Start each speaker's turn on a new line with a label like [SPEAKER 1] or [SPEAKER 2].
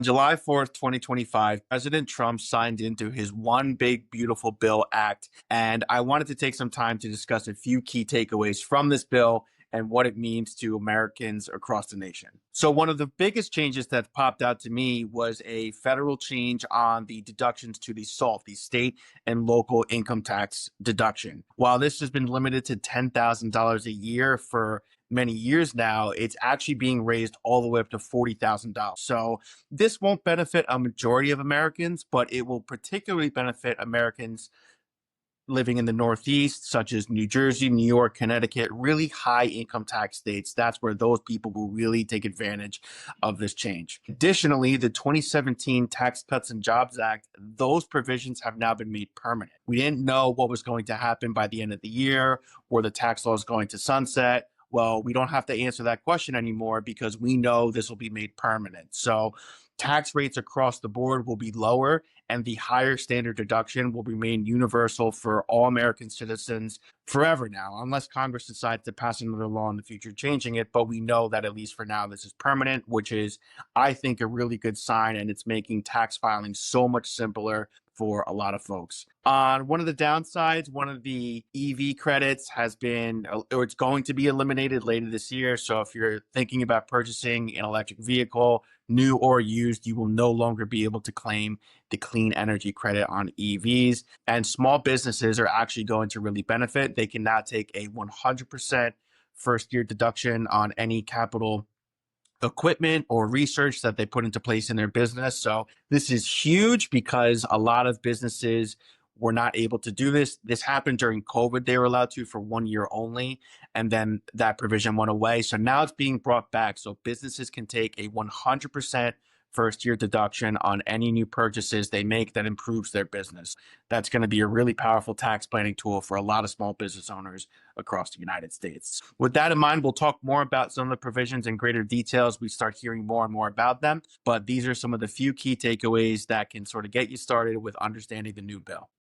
[SPEAKER 1] July 4th, 2025, President Trump signed into his One Big Beautiful Bill Act. And I wanted to take some time to discuss a few key takeaways from this bill and what it means to Americans across the nation. So, one of the biggest changes that popped out to me was a federal change on the deductions to the SALT, the state and local income tax deduction. While this has been limited to $10,000 a year for many years now, it's actually being raised all the way up to $40,000. So, this won't benefit a majority of Americans, but it will particularly benefit Americans living in the Northeast, such as New Jersey, New York, Connecticut, really high income tax states. That's where those people will really take advantage of this change. Additionally, the 2017 Tax Cuts and Jobs Act, those provisions have now been made permanent. We didn't know what was going to happen by the end of the year or the tax law is going to sunset. Well, we don't have to answer that question anymore because we know this will be made permanent. So tax rates across the board will be lower and the higher standard deduction will remain universal for all American citizens forever now, unless Congress decides to pass another law in the future changing it. But we know that at least for now, this is permanent, which is, I think, a really good sign. And it's making tax filing so much simpler for a lot of folks. On one of the downsides, one of the EV credits has been, or it's going to be eliminated later this year. So if you're thinking about purchasing an electric vehicle, new or used, you will no longer be able to claim the clean energy credit on EVs. And small businesses are actually going to really benefit. They can now take a 100% first year deduction on any capital equipment or research that they put into place in their business. So this is huge because a lot of businesses were not able to do this. This happened during COVID. They were allowed to for 1 year only, and then that provision went away. So now it's being brought back. So businesses can take a 100% first year deduction on any new purchases they make that improves their business. That's going to be a really powerful tax planning tool for a lot of small business owners across the United States. With that in mind, we'll talk more about some of the provisions in greater detail as we start hearing more and more about them. But these are some of the few key takeaways that can sort of get you started with understanding the new bill.